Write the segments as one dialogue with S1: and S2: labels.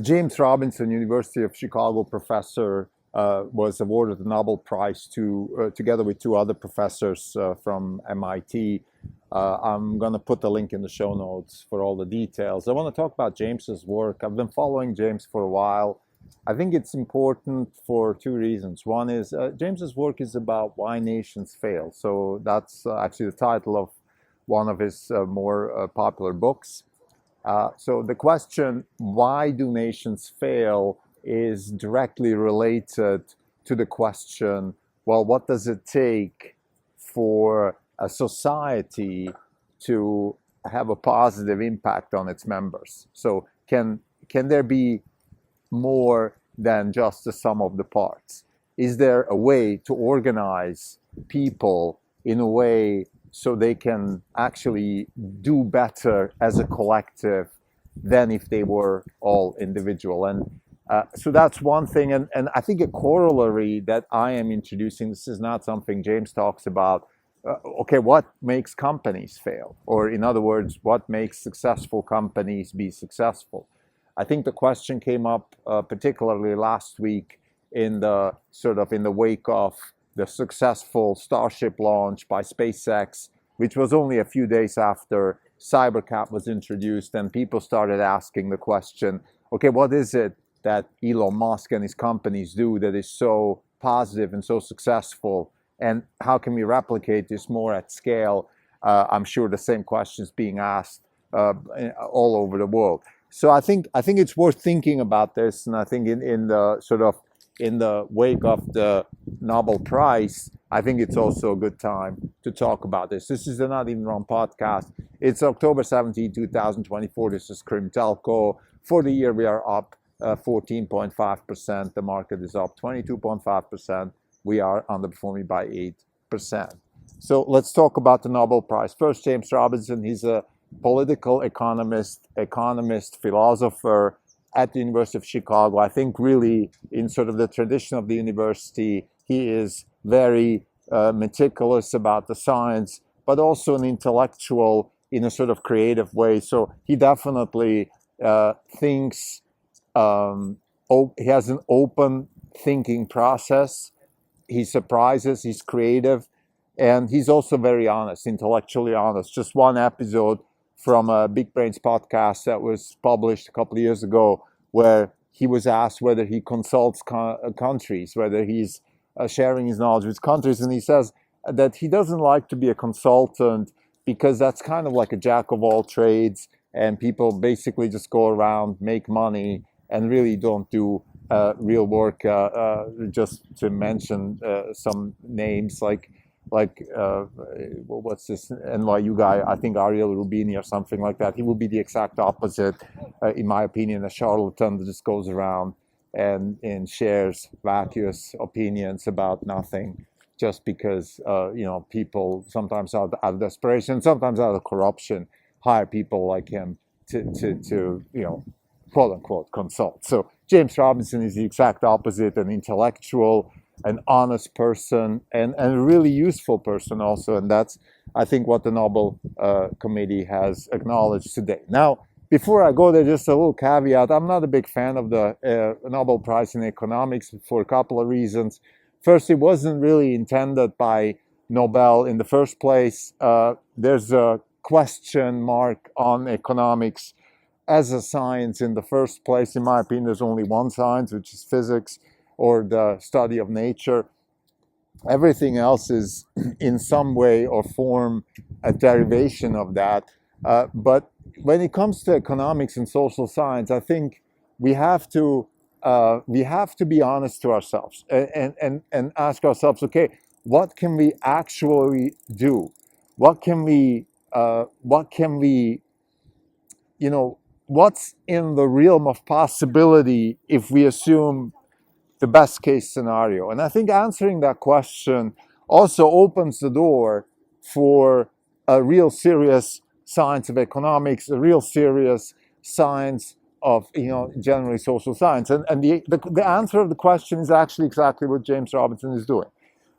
S1: James Robinson, University of Chicago professor, was awarded the Nobel Prize together with two other professors from MIT. I'm going to put the link in the show notes for all the details. I want to talk about James's work. I've been following James for a while. I think it's important for two reasons. One is James's work is about why nations fail. So that's actually the title of one of his more popular books. So the question, why do nations fail, is directly related to the question, well, what does it take for a society to have a positive impact on its members? So can there be more than just the sum of the parts? Is there a way to organize people in a way so they can actually do better as a collective than if they were all individual? And so that's one thing. And I think a corollary that I am introducing, this is not something James talks about. Okay, what makes companies fail? Or in other words, what makes successful companies be successful? I think the question came up particularly last week in the wake of the successful Starship launch by SpaceX, which was only a few days after CyberCap was introduced, and people started asking the question, okay, what is it that Elon Musk and his companies do that is so positive and so successful, and how can we replicate this more at scale? I'm sure the same questions being asked all over the world. So I think it's worth thinking about this, and I think in the wake of the Nobel Prize, I think it's also a good time to talk about this. This is the Not Even Wrong podcast. It's October 17, 2024. This is Krim Telco. For the year, we are up 14.5%. The market is up 22.5%. We are underperforming by 8%. So let's talk about the Nobel Prize. First, James Robinson. He's a political economist, philosopher at the University of Chicago. I think really in sort of the tradition of the university, he is very meticulous about the science, but also an intellectual in a sort of creative way. So he definitely thinks, he has an open thinking process. He surprises, he's creative, and he's also very honest, intellectually honest. Just one episode from a Big Brains podcast that was published a couple of years ago, where he was asked whether he consults countries, whether he's sharing his knowledge with countries, and he says that he doesn't like to be a consultant because that's kind of like a jack of all trades, and people basically just go around, make money, and really don't do real work. Just to mention some names like what's this NYU guy? I think Ariel Rubini or something like that. He will be the exact opposite, in my opinion, a charlatan that just goes around and shares vacuous opinions about nothing, just because people sometimes out of desperation, sometimes out of corruption, hire people like him to quote unquote consult. So James Robinson is the exact opposite, an intellectual, an honest person, and a really useful person also. And that's, I think, what the Nobel Committee has acknowledged today. Now, before I go there, just a little caveat. I'm not a big fan of the Nobel Prize in Economics for a couple of reasons. First, it wasn't really intended by Nobel in the first place. There's a question mark on economics as a science in the first place. In my opinion, there's only one science, which is physics, or the study of nature. Everything else is in some way or form a derivation of that. But when it comes to economics and social science, I think we have to be honest to ourselves and ask ourselves, okay, what can we actually do? What can we what's in the realm of possibility if we assume the best case scenario? And I think answering that question also opens the door for a real serious science of economics, a real serious science of generally social science. And the answer of the question is actually exactly what James Robinson is doing,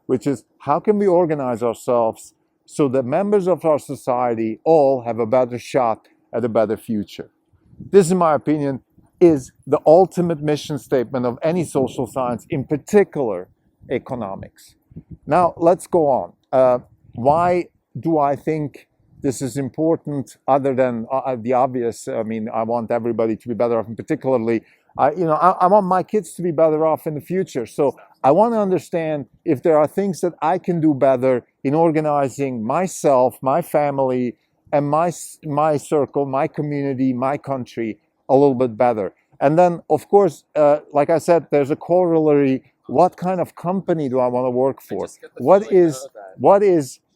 S1: which is, how can we organize ourselves so that members of our society all have a better shot at a better future? This, in my opinion, is the ultimate mission statement of any social science, in particular economics. Now, let's go on. Why do I think this is important other than the obvious? I mean, I want everybody to be better off, and particularly, I want my kids to be better off in the future. So I want to understand if there are things that I can do better in organizing myself, my family, and my circle, my community, my country a little bit better. And then, of course, like I said, there's a corollary. What kind of company do I want to work for? What is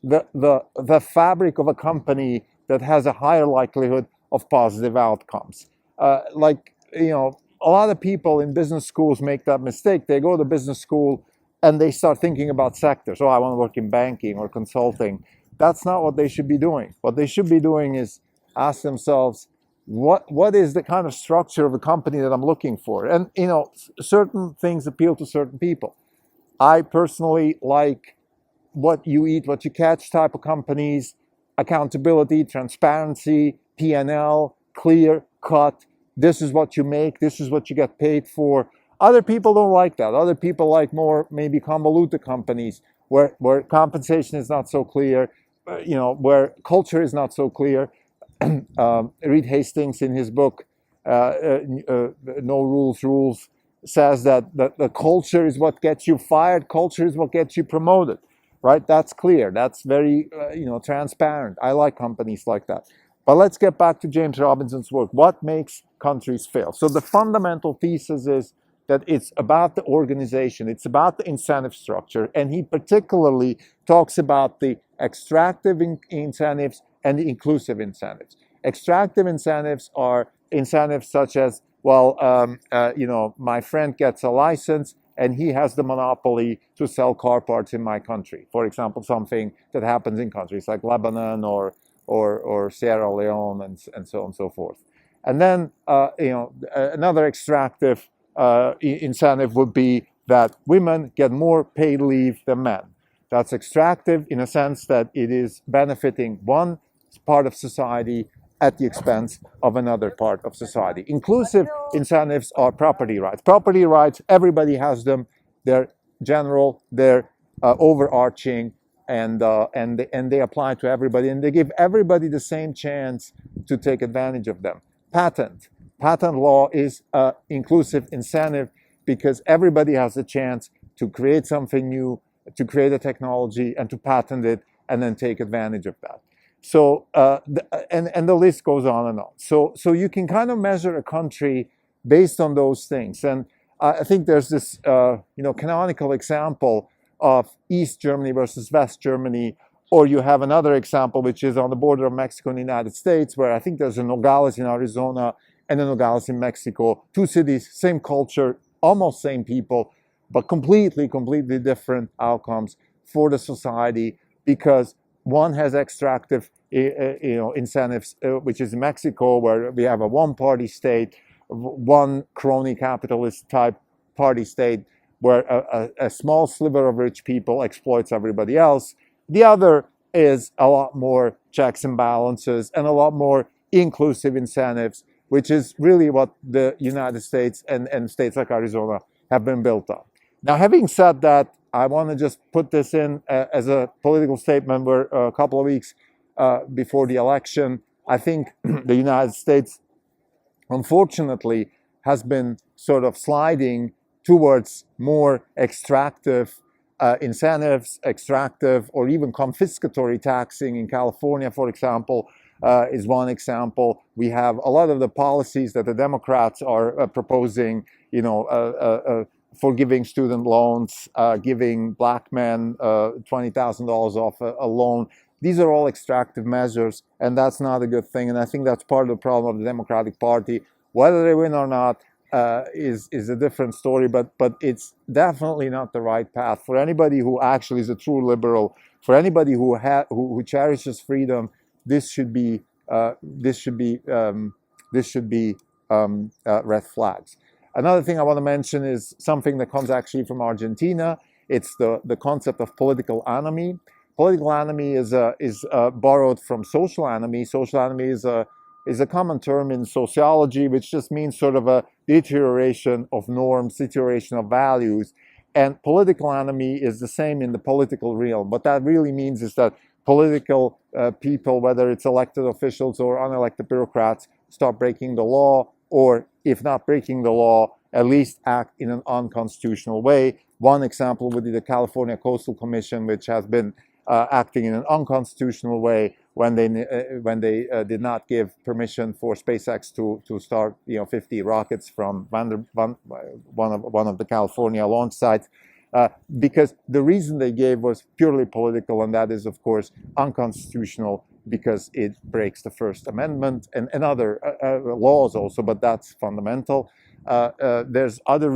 S1: the fabric of a company that has a higher likelihood of positive outcomes? A lot of people in business schools make that mistake. They go to business school and they start thinking about sectors. Oh, I want to work in banking or consulting. That's not what they should be doing. What they should be doing is ask themselves, what is the kind of structure of a company that I'm looking for? And certain things appeal to certain people. I personally like what you eat, what you catch type of companies, accountability, transparency, P&L, clear cut. This is what you make, this is what you get paid for. Other people don't like that. Other people like more maybe convoluted companies where compensation is not so clear, where culture is not so clear. Reed Hastings in his book, No Rules, says that the culture is what gets you fired, culture is what gets you promoted, right? That's clear. That's very, transparent. I like companies like that. But let's get back to James Robinson's work. What makes countries fail? So the fundamental thesis is that it's about the organization, it's about the incentive structure, and he particularly talks about the extractive incentives and the inclusive incentives. Extractive incentives are incentives such as, my friend gets a license and he has the monopoly to sell car parts in my country. For example, something that happens in countries like Lebanon or Sierra Leone and so on and so forth. And then, another extractive incentive would be that women get more paid leave than men. That's extractive in a sense that it is benefiting one part of society at the expense of another part of society. Inclusive incentives are property rights. Property rights, everybody has them. They're general, they're overarching, and they apply to everybody, and they give everybody the same chance to take advantage of them. Patent law is an inclusive incentive because everybody has a chance to create something new, to create a technology, and to patent it, and then take advantage of that. So and the list goes on and on. So you can kind of measure a country based on those things. And I think there's this canonical example of East Germany versus West Germany, or you have another example which is on the border of Mexico and the United States, where I think there's a Nogales in Arizona and a Nogales in Mexico. Two cities, same culture, almost same people, but completely different outcomes for the society, because one has extractive incentives, which is Mexico, where we have a one-party state, one crony capitalist type party state, where a small sliver of rich people exploits everybody else. The other is a lot more checks and balances and a lot more inclusive incentives, which is really what the United States and states like Arizona have been built on. Now, having said that, I want to just put this in as a political statement where a couple of weeks before the election, I think the United States, unfortunately, has been sort of sliding towards more extractive incentives, extractive or even confiscatory taxing. In California, for example, is one example. We have a lot of the policies that the Democrats are proposing, forgiving student loans, giving black men $20,000 off a loan. These are all extractive measures, and that's not a good thing. And I think that's part of the problem of the Democratic Party. Whether they win or not is a different story, but it's definitely not the right path for anybody who actually is a true liberal. For anybody who cherishes freedom, this should be red flags. Another thing I want to mention is something that comes actually from Argentina. It's the concept of political anomie. Political anomie is borrowed from social anomie. Social anomie is is a common term in sociology, which just means sort of a deterioration of norms, deterioration of values. And political enemy is the same in the political realm. What that really means is that political people, whether it's elected officials or unelected bureaucrats, start breaking the law, or if not breaking the law, at least act in an unconstitutional way. One example would be the California Coastal Commission, which has been acting in an unconstitutional way when they did not give permission for SpaceX to start 50 rockets from one of the California launch sites. Because the reason they gave was purely political, and that is, of course, unconstitutional because it breaks the First Amendment and other laws also, but that's fundamental. There's other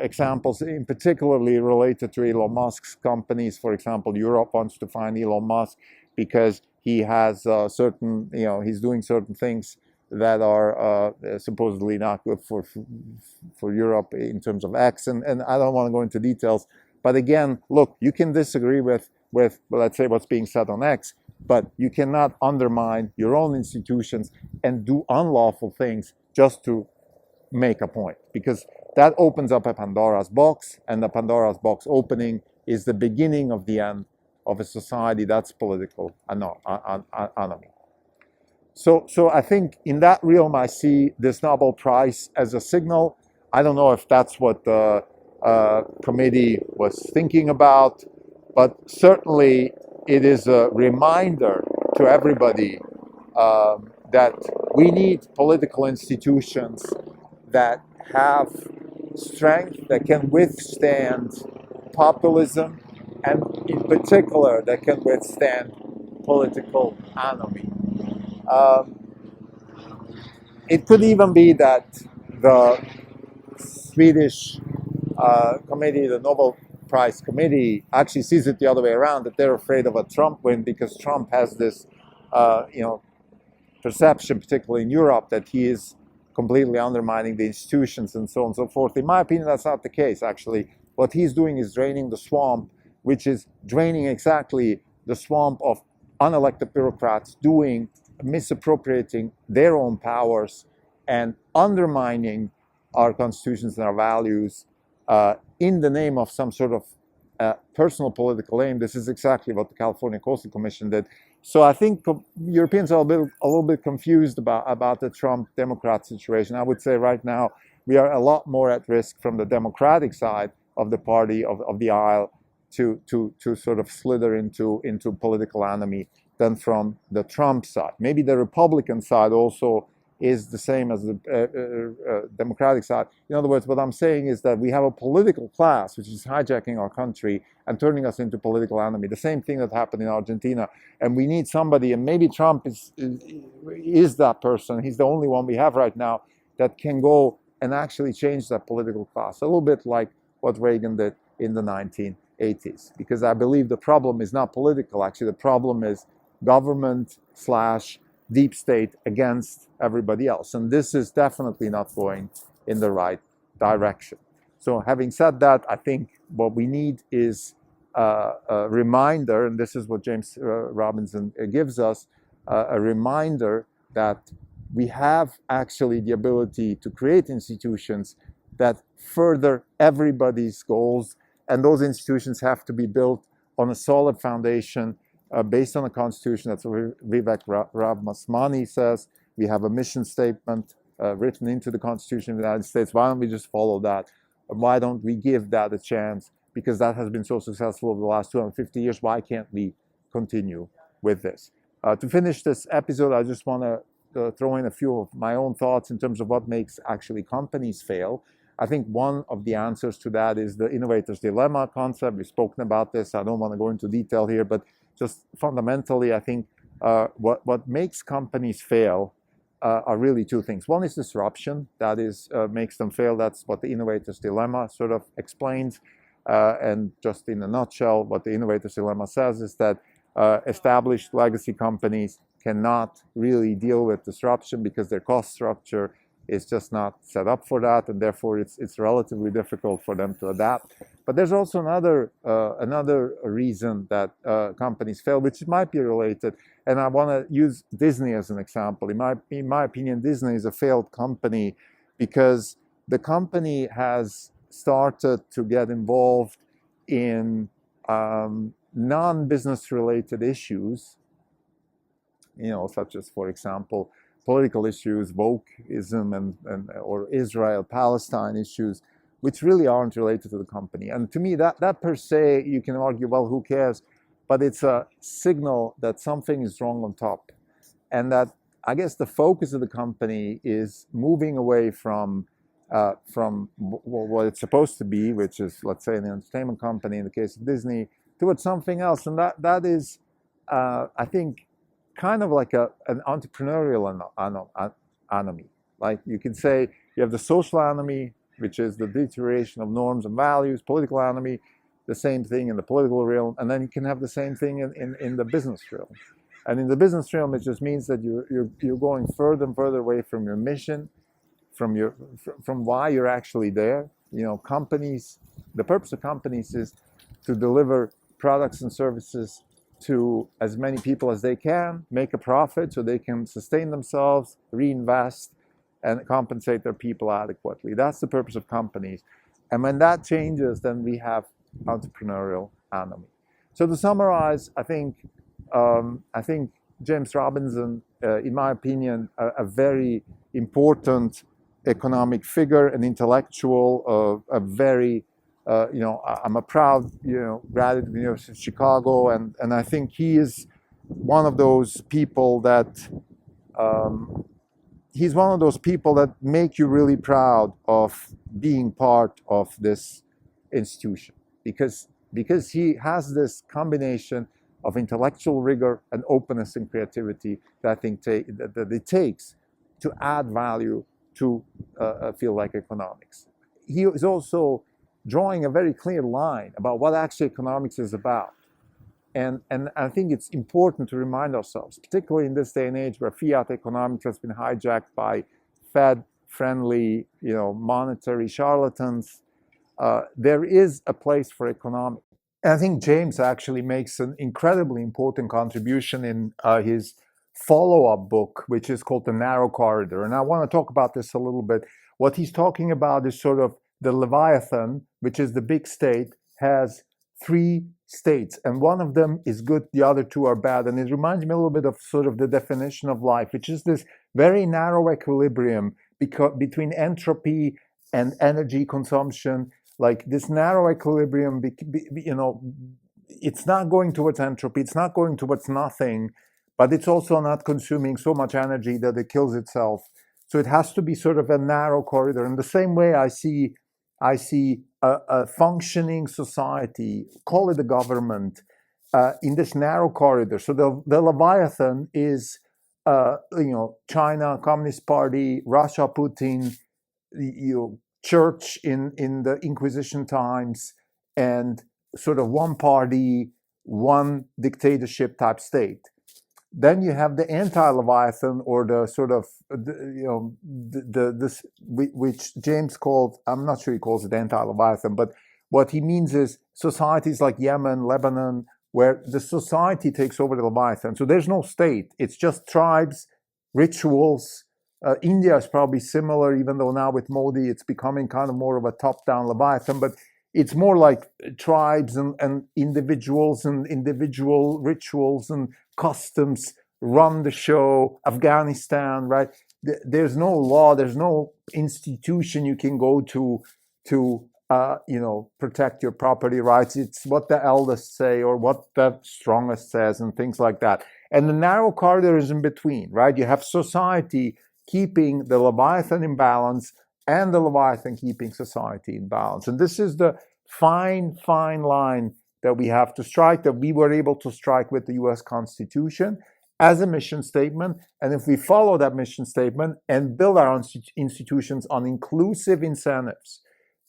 S1: examples, in particularly related to Elon Musk's companies. For example, Europe wants to fine Elon Musk because he has he's doing certain things that are supposedly not good for Europe in terms of X, and I don't want to go into details. But again, look, you can disagree with let's say what's being said on X, but you cannot undermine your own institutions and do unlawful things just to make a point, because that opens up a Pandora's box, and the Pandora's box opening is the beginning of the end of a society that's political enemy. So I think in that realm, I see this Nobel Prize as a signal. I don't know if that's what the committee was thinking about, but certainly it is a reminder to everybody that we need political institutions that have strength, that can withstand populism, and in particular that can withstand political enemy. It could even be that the Swedish committee, the Nobel Prize committee, actually sees it the other way around, that they're afraid of a Trump win because Trump has this perception, particularly in Europe, that he is completely undermining the institutions and so on and so forth. In my opinion, that's not the case, actually. What he's doing is draining the swamp, which is draining exactly the swamp of unelected bureaucrats misappropriating their own powers and undermining our constitutions and our values in the name of some sort of personal political aim. This is exactly what the California Coastal Commission did. So I think Europeans are a little bit confused about the Trump-Democrat situation. I would say right now we are a lot more at risk from the Democratic side of the party, of the aisle, to sort of slither into political enemy than from the Trump side. Maybe the Republican side also is the same as the Democratic side. In other words, what I'm saying is that we have a political class which is hijacking our country and turning us into political enemy. The same thing that happened in Argentina. And we need somebody, and maybe Trump is that person. He's the only one we have right now that can go and actually change that political class. A little bit like what Reagan did in the 1980s. Because I believe the problem is not political. Actually, the problem is government / deep state against everybody else. And this is definitely not going in the right direction. So having said that, I think what we need is a reminder, and this is what James Robinson gives us, a reminder that we have actually the ability to create institutions that further everybody's goals, and those institutions have to be built on a solid foundation based on the Constitution. That's what Vivek Ramaswamy says. We have a mission statement written into the Constitution of the United States. Why don't we just follow that? And why don't we give that a chance? Because that has been so successful over the last 250 years. Why can't we continue with this? To finish this episode, I just want to throw in a few of my own thoughts in terms of what makes actually companies fail. I think one of the answers to that is the innovator's dilemma concept. We've spoken about this. I don't want to go into detail here, but just fundamentally, I think what makes companies fail are really two things. One is disruption. That is makes them fail. That's what the innovator's dilemma sort of explains. And just in a nutshell, what the innovator's dilemma says is that established legacy companies cannot really deal with disruption because their cost structure is just not set up for that, and therefore it's relatively difficult for them to adapt. But there's also another reason that companies fail, which might be related. And I want to use Disney as an example. In my opinion, Disney is a failed company because the company has started to get involved in non-business related issues, such as, for example, political issues, wokeism, and or Israel-Palestine issues, which really aren't related to the company. And to me, that per se, you can argue, well, who cares? But it's a signal that something is wrong on top, and that I guess the focus of the company is moving away from what it's supposed to be, which is, let's say, an entertainment company in the case of Disney, towards something else. And that is, I think, kind of like an entrepreneurial enemy. Like you can say you have the social enemy, which is the deterioration of norms and values, political enemy, the same thing in the political realm, and then you can have the same thing in the business realm. And in the business realm, it just means that you're going further and further away from your mission, from why you're actually there. Companies, the purpose of companies is to deliver products and services to as many people as they can, make a profit so they can sustain themselves, reinvest, and compensate their people adequately. That's the purpose of companies. And when that changes, then we have entrepreneurial enemy. So to summarize, I think James Robinson, in my opinion, a very important economic figure, an intellectual, a very I'm a proud graduate of the University of Chicago, and I think he is one of those people that make you really proud of being part of this institution, because he has this combination of intellectual rigor and openness and creativity that I think that it takes to add value to a field like economics. He is also drawing a very clear line about what actually economics is about. And I think it's important to remind ourselves, particularly in this day and age where fiat economics has been hijacked by Fed-friendly, monetary charlatans, there is a place for economics. And I think James actually makes an incredibly important contribution in his follow-up book, which is called The Narrow Corridor. And I want to talk about this a little bit. What he's talking about is sort of the Leviathan, which is the big state, has three states, and one of them is good, the other two are bad. And it reminds me a little bit of sort of the definition of life, which is this very narrow equilibrium between entropy and energy consumption. Like this narrow equilibrium, it's not going towards entropy, it's not going towards nothing, but it's also not consuming so much energy that it kills itself. So it has to be sort of a narrow corridor. In the same way, I see a functioning society, call it a government, in this narrow corridor. So the Leviathan is, China, Communist Party, Russia, Putin, church in the Inquisition times, and sort of one party, one dictatorship type state. Then you have the anti-Leviathan, or the sort of, which James called, I'm not sure he calls it anti-Leviathan, but what he means is societies like Yemen, Lebanon, where the society takes over the Leviathan. So there's no state. It's just tribes, rituals. India is probably similar, even though now with Modi, it's becoming kind of more of a top-down Leviathan, but it's more like tribes and individuals and individual rituals and customs run the show. Afghanistan, right? There's no law, there's no institution you can go to protect your property rights. It's what the eldest say or what the strongest says and things like that. And the narrow corridor is in between, right? You have society keeping the Leviathan in balance and the Leviathan keeping society in balance. And this is the fine line that we have to strike, that we were able to strike with the US Constitution as a mission statement. And if we follow that mission statement and build our institutions on inclusive incentives,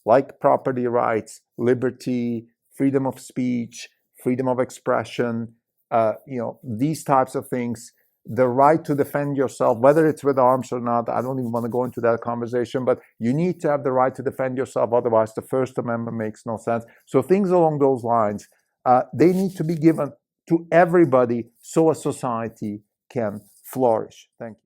S1: like property rights, liberty, freedom of speech, freedom of expression, these types of things, the right to defend yourself, whether it's with arms or not. I don't even want to go into that conversation, but you need to have the right to defend yourself. Otherwise, the First Amendment makes no sense. So things along those lines, they need to be given to everybody so a society can flourish. Thank you.